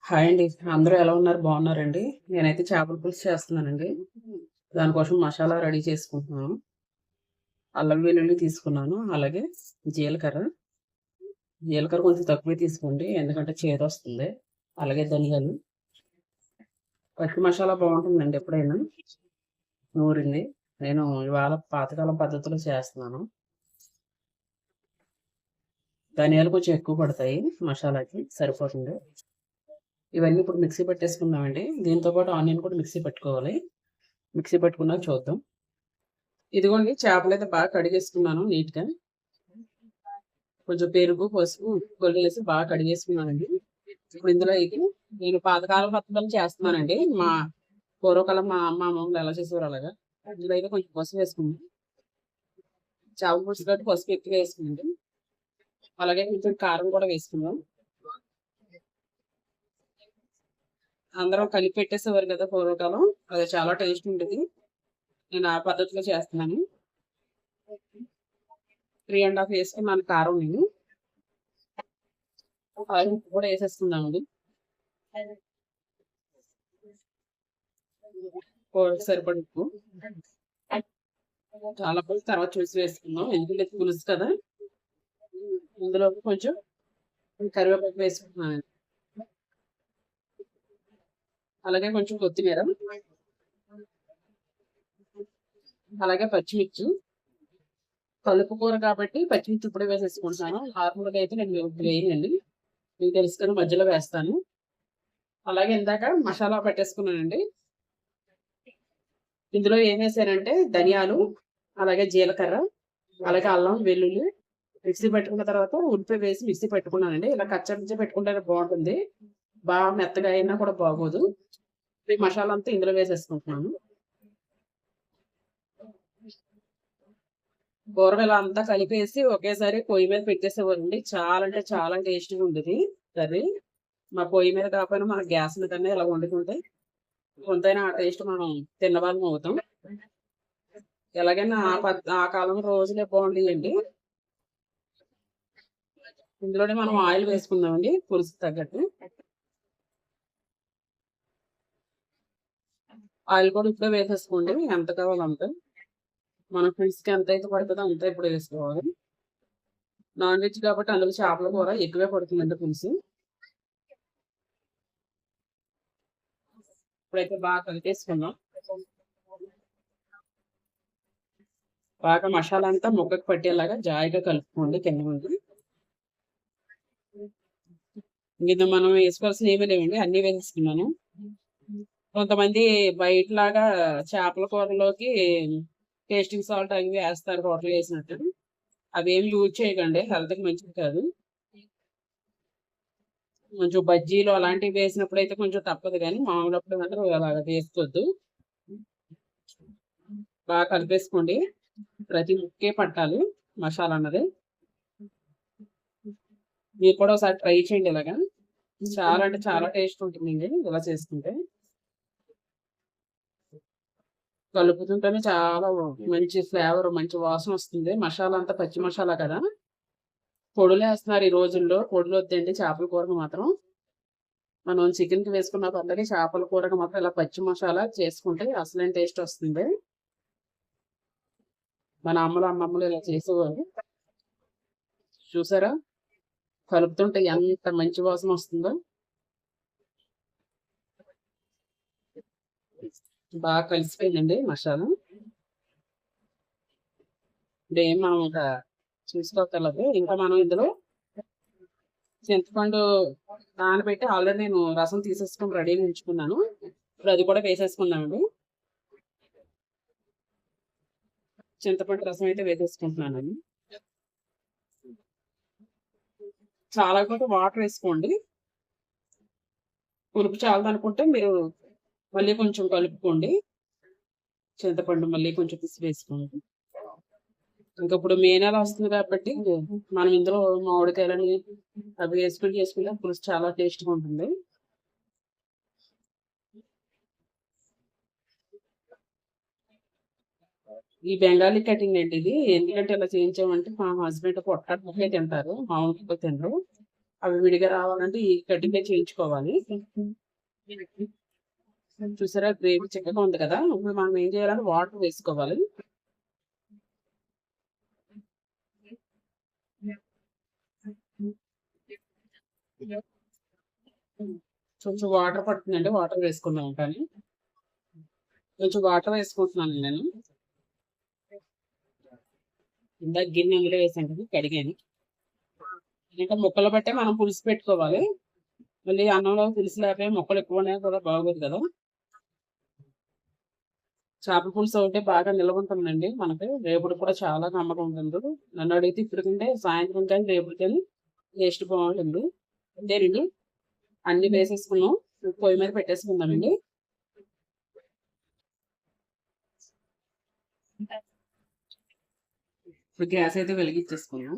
Hi అండి. అందరూ ఎలా ఉన్నారు? బాగున్నారండి? నేనైతే చేపల పులుసు చేస్తున్నానండి. దానికోసం మసాలా రెడీ చేసుకుంటున్నాను. అల్లం వెల్లుల్లి తీసుకున్నాను. అలాగే జీలకర్ర. జీలకర్ర కొంచెం తక్కువే తీసుకోండి. ఎందుకంటే చేదొస్తుంది. అలాగే ధనియాలు. పచ్చి మసాలా బాగుంటుందండి ఎప్పుడైనా నూరింది. నేను ఇవాళ పాతకాలం పద్ధతిలో చేస్తున్నాను. ధనియాలు కొంచెం ఎక్కువ పడతాయి మసాలాకి సరిపోతుంది. ఇవన్నీ ఇప్పుడు మిక్సీ పట్టేసుకుందామండి. దీంతో పాటు ఆనియన్ కూడా మిక్సీ పట్టుకోవాలి. మిక్సీ పట్టుకున్నాక చూద్దాం. ఇదిగోండి చేపలైతే బాగా కడిగేసుకున్నాను నీట్‌గా. కొంచెం పెరుగు, పసుపు, ఉప్పు కొల్లేసి బాగా కడిగేసుకున్నానండి. ఇప్పుడు ఇందులోకి నేను పాతకాలం పద్ధతిలో చేస్తున్నానండి. పూర్వకాలం మా అమ్మ, అమ్మమ్మలు ఎలా చేసేవారో అలాగా. ఇందులో అయితే కొంచెం పసుపు వేసుకున్నాం. చేపల పులుసు కాబట్టి పసుపు ఎక్కువ వేసుకున్నాం. అలాగే కొంచెం కారం కూడా వేసుకున్నాం. అందరం కలిపి పెట్టేసేవారు కదా పూర్వకాలం. అది చాలా టేస్ట్ ఉండేది. నేను ఆ పద్ధతిలో చేస్తున్నాను. 3 ½ వేసుకున్నాను కారం నేను. అలాగే ఉప్పు కూడా వేసేసుకుందామండి. కూరకు సరిపడ ఉప్పు. చాలా పులుసు తర్వాత చూసి వేసుకుందాం. ఎందుకంటే ఇది పులుసు కదా! ఇందులో కొంచెం కరివేపాకు వేసుకుంటున్నానండి. అలాగే కొంచెం కొత్తిమీర, అలాగే పచ్చిమిర్చి. కలుపు కూర కాబట్టి పచ్చిమిర్చి ఇప్పుడే వేసేసుకుంటున్నాను. నార్మల్‌గా అయితే నేను ఇప్పుడు వేయనండి. మీకు తెలుసు కదా మధ్యలో వేస్తాను. అలాగే ఇందాక మసాలా పట్టేసుకున్నానండి. ఇందులో ఏం వేసానంటే ధనియాలు, అలాగే జీలకర్ర, అలాగే అల్లం, వెల్లుల్లి మిక్సీ పట్టుకున్న తర్వాత ఉల్లిపాయ వేసి మిక్సీ పెట్టుకున్నానండి. ఇలా కచ్చా పిచ్చా పెట్టుకుంటేనే బాగుంటుంది. బాగా మెత్తగా అయినా కూడా బాగోదు. ఈ మసాలా అంతా ఇందులో వేసేసుకుంటున్నాను. కూరగాయలు అంతా కలిపేసి ఒకేసారి పొయ్యి మీద పెట్టేసేవారండి. చాలా అంటే చాలా టేస్టీగా ఉండేది కర్రీ. మా పొయ్యి మీద కాకపోయినా మన గ్యాస్ మీదనే ఇలా వండుకుంటే కొంతైనా ఆ టేస్ట్ మనం తిన్నవాళ్ళం అవుతాం. ఎలాగైనా ఆ కాలం రోజులే బాగుండేయండి. ఇందులోనే మనం ఆయిల్ వేసుకుందామండి పులుసుకి తగ్గట్టు. ఆయిల్ కూడా ఇప్పుడే వేసేసుకోండి ఎంత కావాలో అంత. మన పులుసుకి ఎంత అయితే పడుతుందో అంత ఇప్పుడు వేసుకోవాలి. నాన్ వెజ్ కాబట్టి అందులో చేపల కూర ఎక్కువే పడుతుందండి పులుసు. ఇప్పుడైతే బాగా కలిపేసుకుందాం. బాగా మసాలా అంతా ముక్కకు పట్టేలాగా జాయిగా కలుపుకోండి కింద నుండి. ఇది మనం వేసుకోవాల్సిన ఏమీ లేవండి. అన్నీ వేసేసుకున్నాను. కొంతమంది బయటలాగా చేపల కూరలోకి టేస్టింగ్ సాల్ట్ అవి వేస్తారు హోటల్ వేసినట్టు. అవేమి యూజ్ చేయకండి. హెల్త్‌కి మంచిది కాదు. కొంచెం బజ్జీలు అలాంటివి వేసినప్పుడైతే కొంచెం తప్పదు గానీ, మామూలప్పుడు మాత్రం అలాగా వేసుకోవద్దు. బాగా కలిపేసుకోండి. ప్రతి ముక్కే పట్టాలి మసాలా అన్నది. మీరు కూడా ఒకసారి ట్రై చేయండి ఇలాగా. చాలా అంటే చాలా టేస్ట్ ఉంటుందండి ఇలా చేసుకుంటే. కలుపుతుంటేనే చాలా మంచి ఫ్లేవర్, మంచి వాసన వస్తుంది. మసాలా అంతా పచ్చి మసాలా కదా! పొడులేస్తున్నారు ఈ రోజుల్లో. పొడులొద్దండి చేపల కూరకు మాత్రం. మనం చికెన్‌కి వేసుకున్న పద్ధతి చేపల కూరకు మాత్రం ఇలా పచ్చి మసాలా చేసుకుంటే అసలైన టేస్ట్ వస్తుంది. మన అమ్మలు, అమ్మమ్మలు ఇలా చేసేవారు. చూసారా? కలుపుతుంటే ఎంత మంచి వాసన వస్తుందో. బాగా కలిసిపోయిందండి మసాలా. ఇప్పుడేం మనం ఇంకా చూసుకోక్కర్లేదు. ఇంకా మనం ఇందులో చింతపండు నానబెట్టి ఆల్రెడీ నేను రసం తీసేసుకొని రెడీగా ఉంచుకున్నాను. ఇప్పుడు అది కూడా వేసేసుకుందామండి. చింతపండు రసం అయితే వేసేసుకుంటున్నానండి. చాలా కూడా వాటర్ వేసుకోండి. పులుపు చాలదనుకుంటే మీరు మళ్ళీ కొంచెం కలుపుకోండి. చింతపండు మళ్ళీ కొంచెం వేసుకోండి. ఇంక ఇప్పుడు మే నెల వస్తుంది కాబట్టి మనం ఇందులో మామిడికాయలని అవి వేసుకొని చేసుకుంటే పులుసు చాలా టేస్ట్‌గా ఉంటుంది. ఈ బెంగాలీ కటింగ్ అండి ఇది. ఎందుకంటే ఇలా చేయించామంటే మా హస్బెండ్ పొట్టాటొక్కే తింటారు. మామూలుగా తినరు. అవి విడిగా రావాలంటే ఈ కటింగ్ చేయించుకోవాలి. చూసారా గ్రేవీ చిక్కగా ఉంది కదా. ఇప్పుడు మనం ఏం చేయాలంటే వాటర్ వేసుకోవాలి. కొంచెం వాటర్ పడుతుందండి, వాటర్ వేసుకుందాం. కానీ కొంచెం వాటర్ వేసుకుంటున్నాను నేను. ఇందాక గిన్నె అందులో వేసాను కదా, కడిగాను. ఇంకా ముక్కలు బట్టే మనం పులుసు పెట్టుకోవాలి. మళ్ళీ అన్నంలో పులుసు లేకపోతే ముక్కలు ఎక్కువ ఉన్నాయి కూడా బాగోదు కదా. చేపల పులుసు ఒకటి బాగా నిల్వ ఉంటుందండి మనకి. రేపుడు కూడా చాలా నమ్మకం ఉంటుంది. నన్ను అడిగితే ఇప్పుడు కంటే సాయంత్రం కానీ రేపుడు కానీ టేస్ట్ బాగుంటుంది. అంతేనండి, అన్ని వేసేసుకున్నాం. పొయ్యి మీద పెట్టేసుకుందామండి. ఇప్పుడు గ్యాస్ అయితే వెలిగించేసుకున్నాం.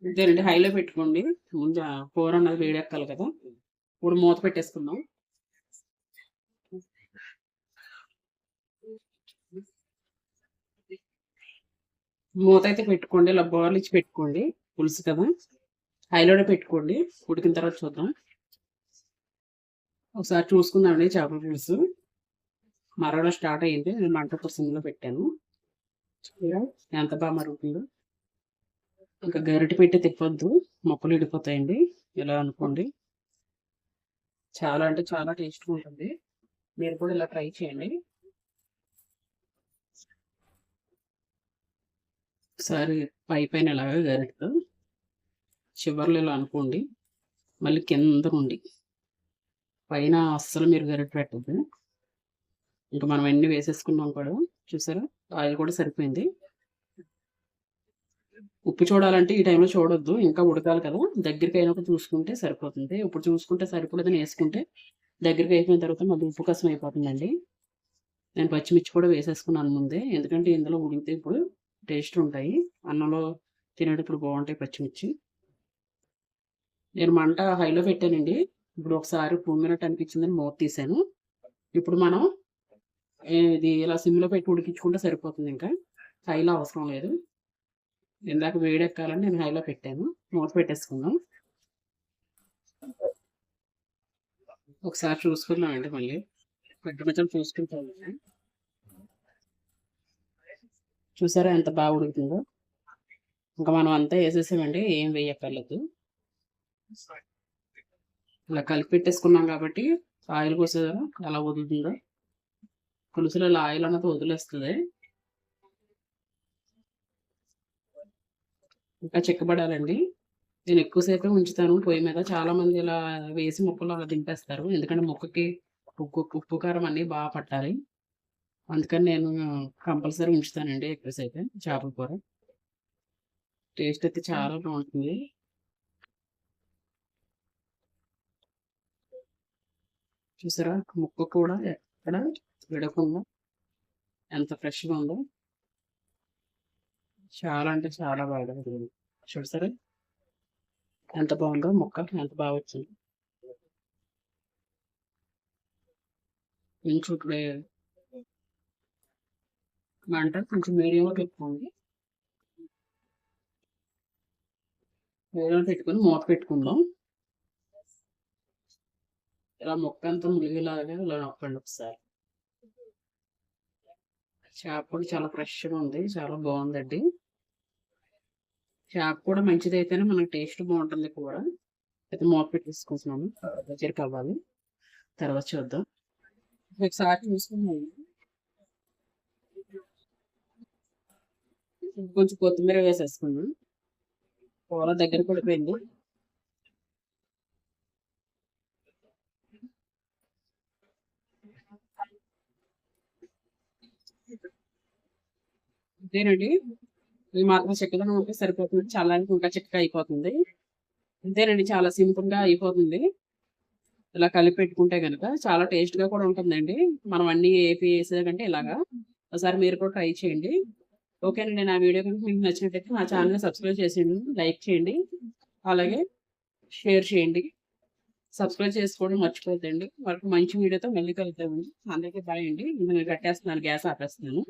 అంతేనండి, హైలో పెట్టుకోండి. ముందు కూర అన్నది వేడెక్కాలి కదా. ఇప్పుడు మూత పెట్టేసుకుందాం. మూత అయితే పెట్టుకోండి, ఇలా బోర్లు ఇచ్చి పెట్టుకోండి. పులుసు కదా, హైలోనే పెట్టుకోండి. ఉడికిన తర్వాత చూద్దాం. ఒకసారి చూసుకుందామండి. చేపల పులుసు మరవడం స్టార్ట్ అయ్యింది. నేను మంట సిమ్లో పెట్టాను. ఎంత బాగా మరుగుతుందో. ఇంకా గరిటె పెట్టి తిప్పొద్దు, మొక్కలు ఇడిపోతాయండి. ఇలా అనుకోండి. చాలా అంటే చాలా టేస్ట్గా ఉంటుంది. మీరు కూడా ఇలా ట్రై చేయండి. ఒకసారి పైన ఇలాగా గరిటెతో చివర్లో ఇలా అనుకోండి. మళ్ళీ కింద నుండి పైన అస్సలు మీరు గరిటె పెట్టద్దు. ఇంకా మనం అన్ని వేసేసుకున్నాం కూడా. చూసారా, ఆయిల్ కూడా సరిపోయింది. ఉప్పు చూడాలంటే ఈ టైంలో చూడొద్దు, ఇంకా ఉడకాలి కదా. దగ్గరికి అయినప్పుడు చూసుకుంటే సరిపోతుంది. ఇప్పుడు చూసుకుంటే సరిపోలేదని వేసుకుంటే దగ్గరికి అయిపోయిన తర్వాత మళ్ళీ ఉప్పు కసం అయిపోతుందండి. నేను పచ్చిమిర్చి కూడా వేసేసుకున్నాను ముందే, ఎందుకంటే ఇందులో ఉడికితే ఇప్పుడు టేస్ట్ ఉంటాయి. అన్నంలో తినేటప్పుడు బాగుంటాయి పచ్చిమిర్చి. నేను మంట హైలో పెట్టానండి. ఇప్పుడు ఒకసారి పొంగినట్టు అనిపించిందని మూత తీసాను. ఇప్పుడు మనం ఇది ఇలా సిమ్లో పెట్టి ఉడికించుకుంటే సరిపోతుంది. ఇంకా హైలో అవసరం లేదు. ఇందాక వేడెక్కాలని నేను హైలో పెట్టాను. మూత పెట్టేసుకుందాం. ఒకసారి చూసుకుందామండి. మళ్ళీ మధ్య చూసుకుంటాం. చూసారా ఎంత బాగా ఉడుకుతుందో. ఇంకా మనం అంతా వేసేసామండి, ఏం వేయక్కర్లేదు. ఇలా కలిపి పెట్టేసుకున్నాం కాబట్టి ఆయిల్ పోసేదారా ఎలా వదులుతుందో. పులుసులో ఇలా ఆయిల్ అన్నది వదిలేస్తుంది. ఇంకా చిక్కబడాలండి. నేను ఎక్కువసేపే ఉంచుతాను పొయ్యి మీద. చాలా మంది ఇలా వేసి ముక్కలు అలా దింపేస్తారు, ఎందుకంటే ముక్కకి ఉప్పు కారం అన్నీ బాగా పట్టాలి. అందుకని నేను కంపల్సరీ ఉంచుతానండి ఎక్కువసేపే చేపల కూర. టేస్ట్ అయితే చాలా బాగుంటుంది. చూసారా, ముక్క కూడా ఎక్కడ విడకుండా ఎంత ఫ్రెష్గా ఉందో. చాలా అంటే చాలా బాగా ఉంటుంది. చూసారా ఎంత బాగుందో, ముక్క ఎంత బాగా వచ్చింది. కొంచెం మంట కొంచెం మీడియంలో పెట్టుకోండి. మీడియంలో పెట్టుకొని మూత పెట్టుకుందాం. ఇలా ముక్క అంతా ములిగేలాగా ఇలా నొక్కండి ఒకసారి. చేప కూడా చాలా ఫ్రెష్గా ఉంది, చాలా బాగుందండి. చేప కూడా మంచిది అయితేనే మనకి టేస్ట్ బాగుంటుంది కూడా. అయితే మూత పెట్టేసుకుంటున్నాము, దగ్గరికి అవ్వాలి. తర్వాత చూద్దాం. ఒకసారి చూసుకున్నాము. కొంచెం కొత్తిమీర వేసేసుకున్నాం. కూర దగ్గర పడిపోయింది. అంతేనండి, ఇది మాత్రం చిక్కదనం ఉంటే సరిపోతుంది. చల్లారికి ఇంకా చిక్కగా అయిపోతుంది. అంతేనండి, చాలా సింపుల్గా అయిపోతుంది. ఇలా కలిపి పెట్టుకుంటే కనుక చాలా టేస్ట్గా కూడా ఉంటుందండి. మనం అన్ని ఏపీ వేసేకంటే ఇలాగా ఒకసారి మీరు కూడా ట్రై చేయండి. ఓకేనండి, నా వీడియో కనుక మీకు నచ్చినట్టయితే నా ఛానల్ని సబ్స్క్రైబ్ చేసేయండి, లైక్ చేయండి, అలాగే షేర్ చేయండి. సబ్స్క్రైబ్ చేసుకోవడం మర్చిపోద్దండి. వాళ్ళకి మంచి వీడియోతో మళ్ళీ కలుగుతామండి. అందరికీ బాయ్ అండి. నేను కట్టేస్తున్నాను, గ్యాస్ ఆపేస్తున్నాను.